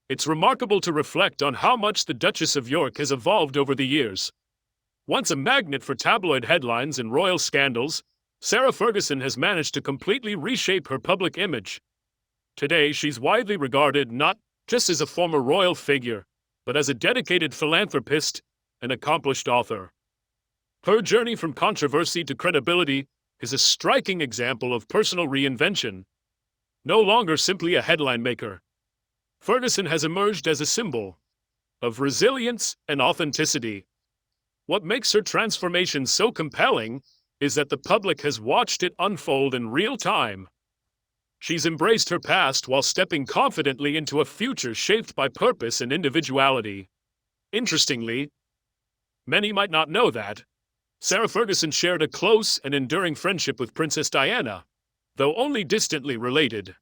It's remarkable to reflect on how much the Duchess of York has evolved over the years. Once a magnet for tabloid headlines and royal scandals, Sarah Ferguson has managed to completely reshape her public image. Today, she's widely regarded not just as a former royal figure, but as a dedicated philanthropist and accomplished author. Her journey from controversy to credibility is a striking example of personal reinvention. No longer simply a headline maker, Ferguson has emerged as a symbol of resilience and authenticity. What makes her transformation so compelling is that the public has watched it unfold in real time. She's embraced her past while stepping confidently into a future shaped by purpose and individuality. Interestingly, many might not know that Sarah Ferguson shared a close and enduring friendship with Princess Diana, though only distantly related.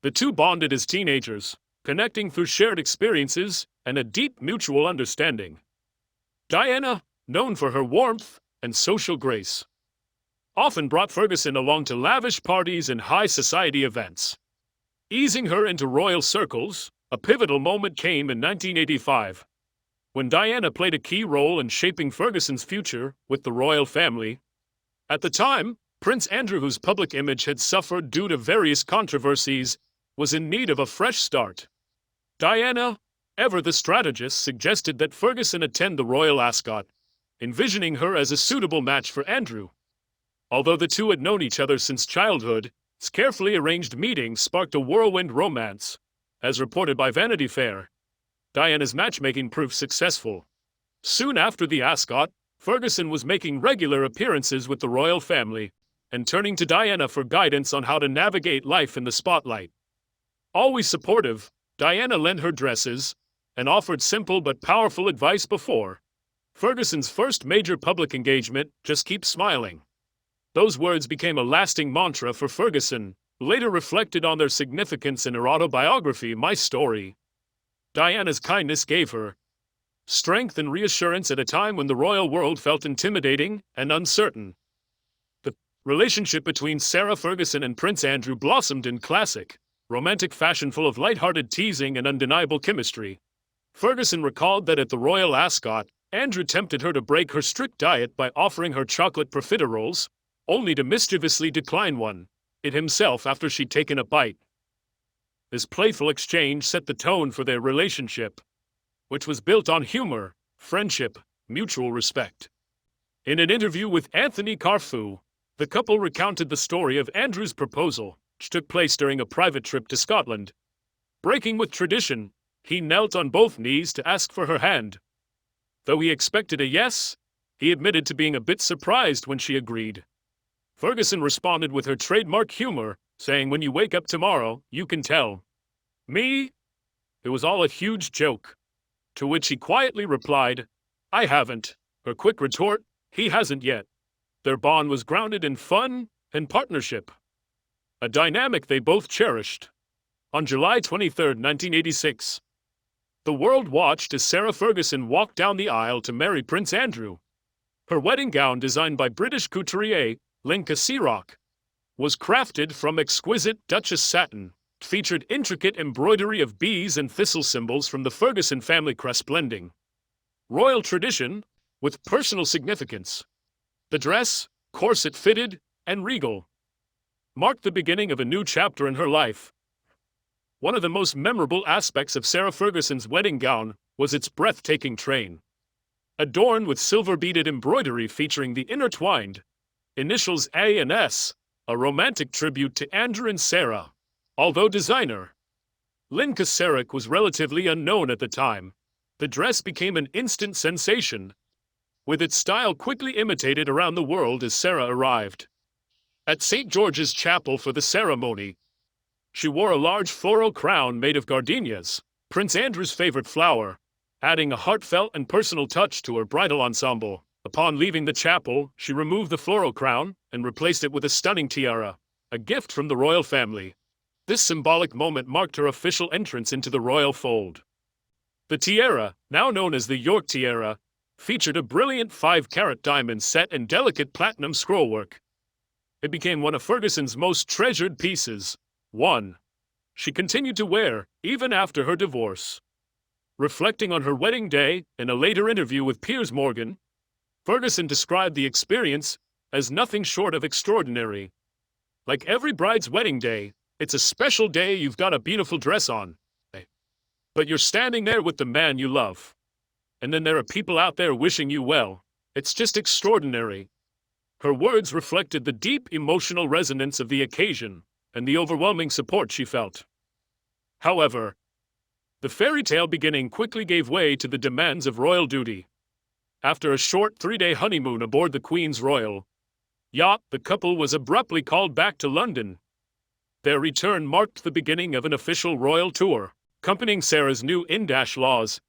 The two bonded as teenagers, connecting through shared experiences and a deep mutual understanding. Diana, known for her warmth and social grace, often brought Ferguson along to lavish parties and high society events. Easing her into royal circles, a pivotal moment came in 1985, when Diana played a key role in shaping Ferguson's future with the royal family. At the time, Prince Andrew, whose public image had suffered due to various controversies, was in need of a fresh start. Diana, ever the strategist, suggested that Ferguson attend the royal ascot, envisioning her as a suitable match for Andrew. Although the two had known each other since childhood, this carefully arranged meeting sparked a whirlwind romance. As reported by Vanity Fair, Diana's matchmaking proved successful. Soon after the ascot, Ferguson was making regular appearances with the royal family and turning to Diana for guidance on how to navigate life in the spotlight. Always supportive, Diana lent her dresses and offered simple but powerful advice before Ferguson's first major public engagement: just keep smiling. Those words became a lasting mantra for Ferguson, who later reflected on their significance in her autobiography, My Story. Diana's kindness gave her strength and reassurance at a time when the royal world felt intimidating and uncertain. The relationship between Sarah Ferguson and Prince Andrew blossomed in classic, romantic fashion full of light-hearted teasing and undeniable chemistry. Ferguson recalled that at the royal ascot, Andrew tempted her to break her strict diet by offering her chocolate profiteroles, only to mischievously decline one, it himself, after she'd taken a bite. This playful exchange set the tone for their relationship, which was built on humor, friendship, mutual respect. In an interview with Anthony Carfu, the couple recounted the story of Andrew's proposal, which took place during a private trip to Scotland. Breaking with tradition, he knelt on both knees to ask for her hand. Though he expected a yes, he admitted to being a bit surprised when she agreed. Ferguson responded with her trademark humor, saying, "When you wake up tomorrow, you can tell me it was all a huge joke." To which he quietly replied, "I haven't." Her quick retort, "He hasn't yet." Their bond was grounded in fun and partnership, a dynamic they both cherished. On July 23, 1986, the world watched as Sarah Ferguson walked down the aisle to marry Prince Andrew. Her wedding gown, designed by British couturier Linka Searock, was crafted from exquisite Duchess satin, featured intricate embroidery of bees and thistle symbols from the Ferguson family crest, blending royal tradition with personal significance. The dress, corset-fitted and regal, marked the beginning of a new chapter in her life. One of the most memorable aspects of Sarah Ferguson's wedding gown was its breathtaking train, adorned with silver-beaded embroidery featuring the intertwined initials A and S, a romantic tribute to Andrew and Sarah. Although designer Linka Searock was relatively unknown at the time, the dress became an instant sensation, with its style quickly imitated around the world as Sarah arrived at St. George's Chapel for the ceremony. She wore a large floral crown made of gardenias, Prince Andrew's favorite flower, adding a heartfelt and personal touch to her bridal ensemble. Upon leaving the chapel, she removed the floral crown and replaced it with a stunning tiara, a gift from the royal family. This symbolic moment marked her official entrance into the royal fold. The tiara, now known as the York tiara, featured a brilliant 5-carat diamond set in delicate platinum scrollwork. It became one of Ferguson's most treasured pieces. 1. she continued to wear even after her divorce. Reflecting on her wedding day in a later interview with Piers Morgan, Ferguson described the experience as nothing short of extraordinary. Like every bride's wedding day, it's a special day. You've got a beautiful dress on, but you're standing there with the man you love. And then there are people out there wishing you well. It's just extraordinary. Her words reflected the deep emotional resonance of the occasion and the overwhelming support she felt. However, the fairy tale beginning quickly gave way to the demands of royal duty. After a short 3-day honeymoon aboard the Queen's Royal yacht, the couple was abruptly called back to London. Their return marked the beginning of an official royal tour, accompanying Sarah's new in-laws.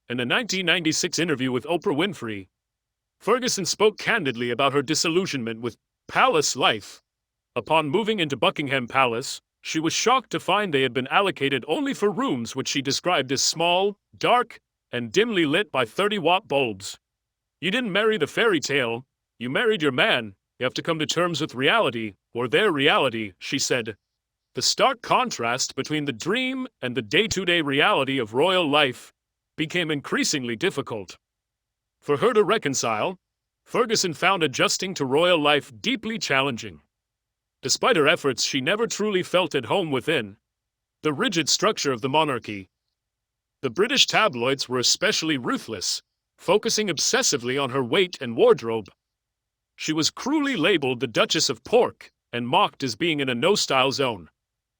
In a 1996 interview with Oprah Winfrey, Ferguson spoke candidly about her disillusionment with palace life. Upon moving into Buckingham Palace, she was shocked to find they had been allocated only for rooms which she described as small, dark, and dimly lit by 30-watt bulbs. You didn't marry the fairy tale, you married your man. You have to come to terms with reality, or their reality, she said. The stark contrast between the dream and the day-to-day reality of royal life became increasingly difficult. For her to reconcile, Ferguson found adjusting to royal life deeply challenging. Despite her efforts, she never truly felt at home within the rigid structure of the monarchy. The British tabloids were especially ruthless, focusing obsessively on her weight and wardrobe. She was cruelly labeled the Duchess of Pork and mocked as being in a no-style zone.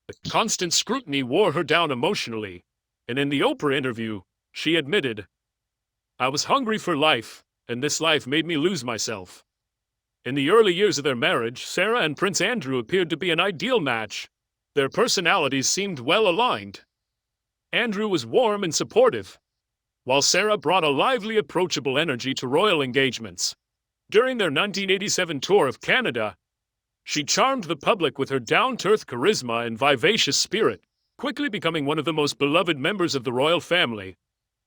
The constant scrutiny wore her down emotionally, and in the Oprah interview, she admitted, "I was hungry for life, and this life made me lose myself." In the early years of their marriage, Sarah and Prince Andrew appeared to be an ideal match. Their personalities seemed well aligned. Andrew was warm and supportive, while Sarah brought a lively, approachable energy to royal engagements. During their 1987 tour of Canada, she charmed the public with her down-to-earth charisma and vivacious spirit, quickly becoming one of the most beloved members of the royal family.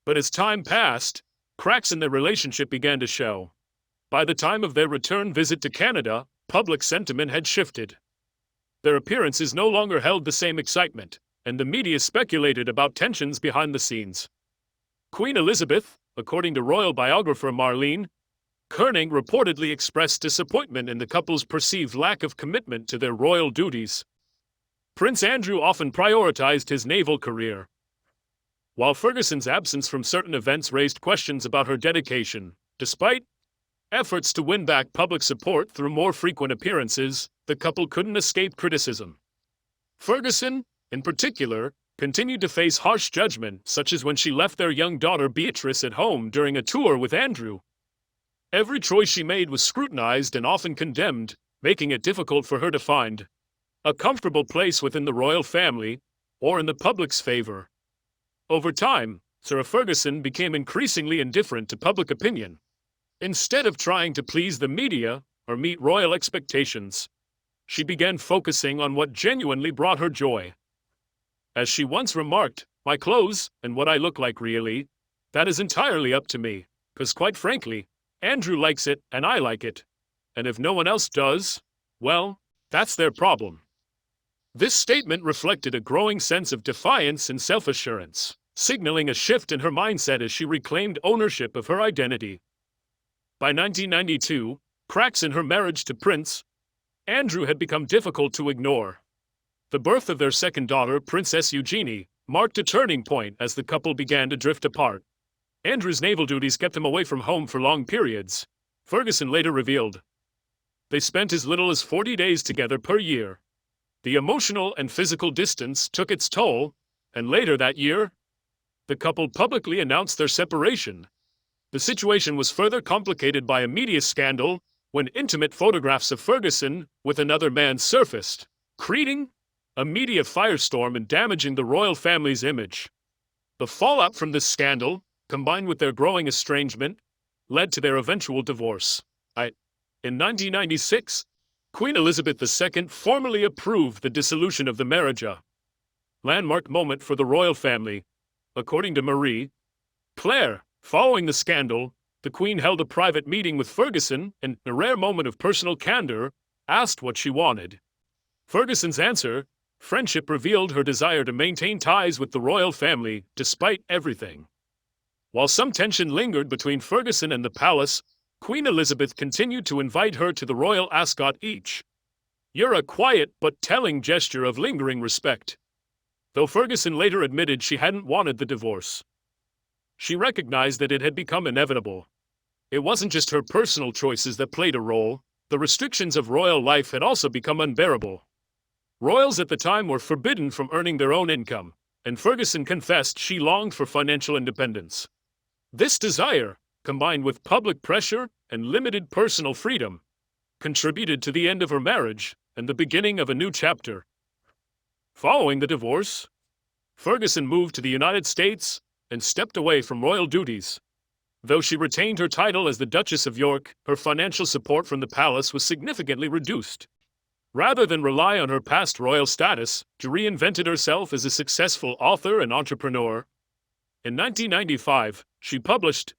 But as time passed, cracks in their relationship began to show. By the time of their return visit to Canada, public sentiment had shifted. Their appearances no longer held the same excitement, and the media speculated about tensions behind the scenes. Queen Elizabeth, according to royal biographer Marlene Kerning, reportedly expressed disappointment in the couple's perceived lack of commitment to their royal duties. Prince Andrew often prioritized his naval career, while Ferguson's absence from certain events raised questions about her dedication. Despite efforts to win back public support through more frequent appearances, the couple couldn't escape criticism. Ferguson, in particular, continued to face harsh judgment, such as when she left their young daughter Beatrice at home during a tour with Andrew. Every choice she made was scrutinized and often condemned, making it difficult for her to find a comfortable place within the royal family or in the public's favor. Over time, Sarah Ferguson became increasingly indifferent to public opinion. Instead of trying to please the media or meet royal expectations, she began focusing on what genuinely brought her joy. As she once remarked, "My clothes and what I look like, really, that is entirely up to me, 'cause quite frankly, Andrew likes it and I like it. And if no one else does, well, that's their problem." This statement reflected a growing sense of defiance and self-assurance, signaling a shift in her mindset as she reclaimed ownership of her identity. By 1992, cracks in her marriage to Prince Andrew had become difficult to ignore. The birth of their second daughter, Princess Eugenie, marked a turning point as the couple began to drift apart. Andrew's naval duties kept him away from home for long periods, Ferguson later revealed. They spent as little as 40 days together per year. The emotional and physical distance took its toll, and later that year, the couple publicly announced their separation. The situation was further complicated by a media scandal when intimate photographs of Ferguson with another man surfaced, creating a media firestorm and damaging the royal family's image. The fallout from this scandal, combined with their growing estrangement, led to their eventual divorce. In 1996, Queen Elizabeth II formally approved the dissolution of the marriage, a landmark moment for the royal family. According to Marie Claire, following the scandal, the Queen held a private meeting with Ferguson and, in a rare moment of personal candor, asked what she wanted. Ferguson's answer, Friendship revealed her desire to maintain ties with the royal family despite everything. While some tension lingered between Ferguson and the palace, Queen Elizabeth continued to invite her to the royal ascot each year, a quiet but telling gesture of lingering respect. Though Ferguson later admitted she hadn't wanted the divorce, she recognized that it had become inevitable. It wasn't just her personal choices that played a role, the restrictions of royal life had also become unbearable. Royals at the time were forbidden from earning their own income, and Ferguson confessed she longed for financial independence. This desire, combined with public pressure and limited personal freedom, contributed to the end of her marriage and the beginning of a new chapter. Following the divorce, Ferguson moved to the United States and stepped away from royal duties. Though she retained her title as the Duchess of York, her financial support from the palace was significantly reduced. Rather than rely on her past royal status, she reinvented herself as a successful author and entrepreneur. In 1995, she published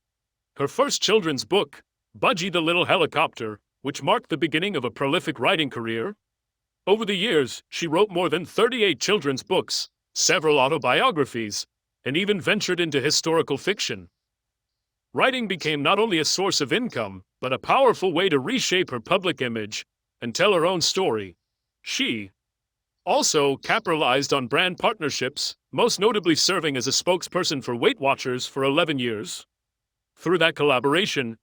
her first children's book, Budgie the Little Helicopter, which marked the beginning of a prolific writing career. Over the years, she wrote more than 38 children's books, several autobiographies, and even ventured into historical fiction. Writing became not only a source of income, but a powerful way to reshape her public image and tell her own story. She also capitalized on brand partnerships, most notably serving as a spokesperson for Weight Watchers for 11 years. Through that collaboration,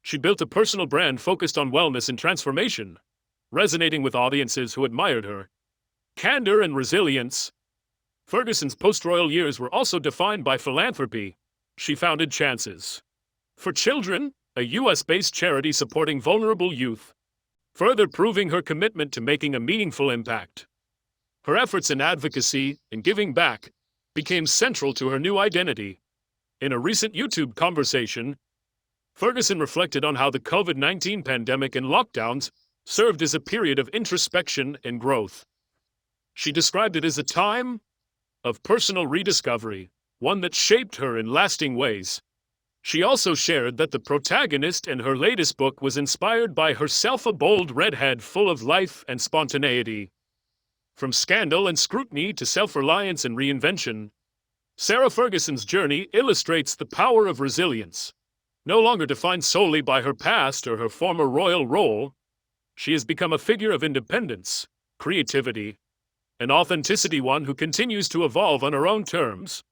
she built a personal brand focused on wellness and transformation, resonating with audiences who admired her candor and resilience. Ferguson's post-royal years were also defined by philanthropy. She founded Chances for Children, a U.S.-based charity supporting vulnerable youth, further proving her commitment to making a meaningful impact. Her efforts in advocacy and giving back became central to her new identity. In a recent YouTube conversation, Ferguson reflected on how the COVID-19 pandemic and lockdowns served as a period of introspection and growth. She described it as a time of personal rediscovery, one that shaped her in lasting ways. She also shared that the protagonist in her latest book was inspired by herself, a bold redhead full of life and spontaneity. From scandal and scrutiny to self-reliance and reinvention, Sarah Ferguson's journey illustrates the power of resilience. No longer defined solely by her past or her former royal role, she has become a figure of independence, creativity, and authenticity, one who continues to evolve on her own terms.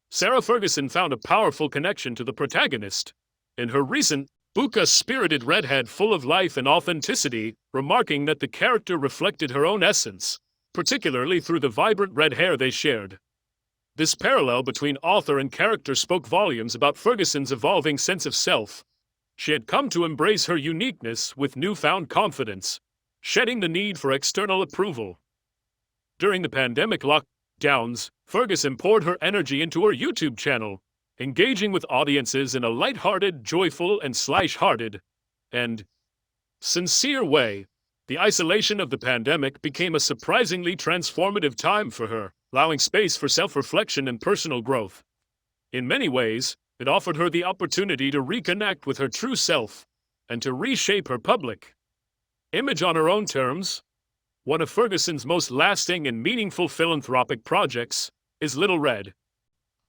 Sarah Ferguson found a powerful connection to the protagonist in her recent book, A Spirited Redhead Full of Life and Authenticity, remarking that the character reflected her own essence, particularly through the vibrant red hair they shared. This parallel between author and character spoke volumes about Ferguson's evolving sense of self. She had come to embrace her uniqueness with newfound confidence, shedding the need for external approval. During the pandemic lockdowns, Ferguson poured her energy into her YouTube channel, engaging with audiences in a lighthearted, joyful, and slash-hearted, and sincere way. The isolation of the pandemic became a surprisingly transformative time for her, allowing space for self-reflection and personal growth. In many ways, it offered her the opportunity to reconnect with her true self and to reshape her public image on her own terms. One of Ferguson's most lasting and meaningful philanthropic projects is Little Red,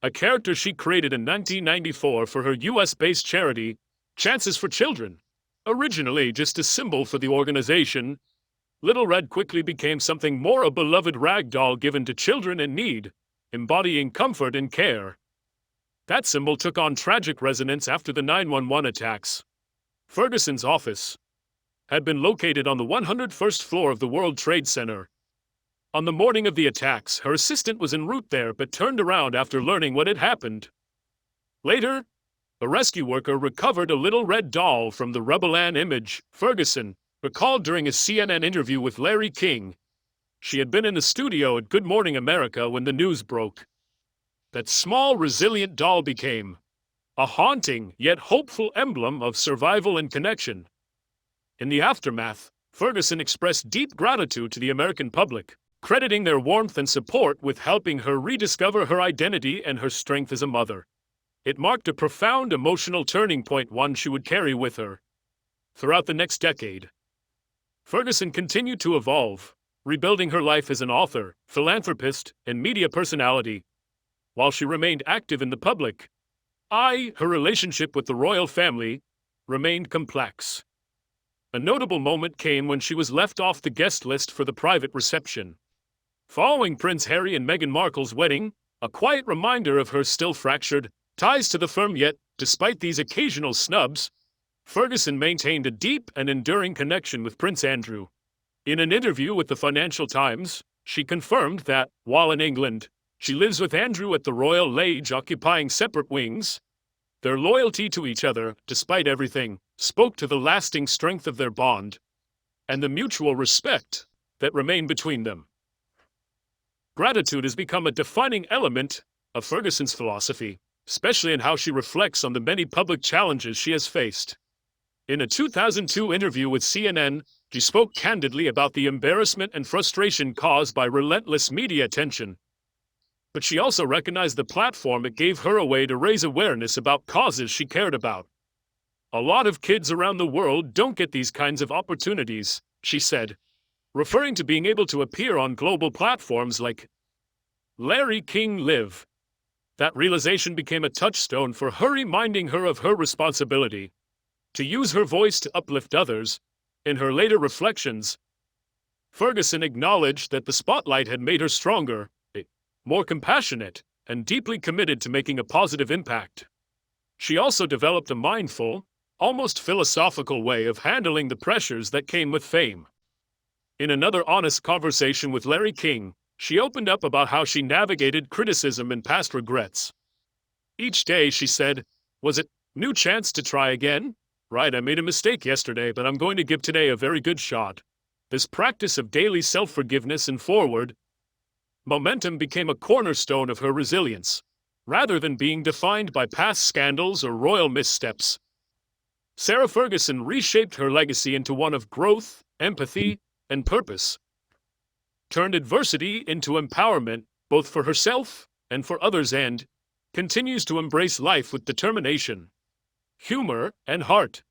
a character she created in 1994 for her U.S.-based charity, Chances for Children. Originally just a symbol for the organization, Little Red quickly became something more, a beloved rag doll given to children in need, embodying comfort and care. That symbol took on tragic resonance after the 9/11 attacks. Ferguson's office had been located on the 101st floor of the World Trade Center. On the morning of the attacks, her assistant was en route there but turned around after learning what had happened. Later, a rescue worker recovered a little red doll from the Rubberland image. Ferguson recalled during a CNN interview with Larry King she had been in the studio at Good Morning America when the news broke. That small, resilient doll became a haunting yet hopeful emblem of survival and connection. In the aftermath, Ferguson expressed deep gratitude to the American public, crediting their warmth and support with helping her rediscover her identity and her strength as a mother. It marked a profound emotional turning point, one she would carry with her throughout the next decade. Ferguson continued to evolve, rebuilding her life as an author, philanthropist, and media personality. While she remained active in the public eye, her relationship with the royal family remained complex. A notable moment came when she was left off the guest list for the private reception. Following Prince Harry and Meghan Markle's wedding, a quiet reminder of her still fractured ties to the firm. Yet, despite these occasional snubs, Ferguson maintained a deep and enduring connection with Prince Andrew. In an interview with the Financial Times, she confirmed that, while in England, she lives with Andrew at the royal age, occupying separate wings. Their loyalty to each other, despite everything, spoke to the lasting strength of their bond and the mutual respect that remained between them. Gratitude has become a defining element of Ferguson's philosophy, especially in how she reflects on the many public challenges she has faced. In a 2002 interview with CNN, she spoke candidly about the embarrassment and frustration caused by relentless media attention. But she also recognized the platform it gave her a way to raise awareness about causes she cared about. "A lot of kids around the world don't get these kinds of opportunities," she said, referring to being able to appear on global platforms like Larry King Live. That realization became a touchstone for her, reminding her of her responsibility to use her voice to uplift others. In her later reflections, Ferguson acknowledged that the spotlight had made her stronger, more compassionate, and deeply committed to making a positive impact. She also developed a mindful, almost philosophical way of handling the pressures that came with fame. In another honest conversation with Larry King, she opened up about how she navigated criticism and past regrets. Each day, she said, was it new chance to try again? Right, I made a mistake yesterday, but I'm going to give today a very good shot. This practice of daily self-forgiveness and forward momentum became a cornerstone of her resilience, rather than being defined by past scandals or royal missteps. Sarah Ferguson reshaped her legacy into one of growth, empathy, and purpose, turned adversity into empowerment, both for herself and for others, and continues to embrace life with determination, humor, and heart.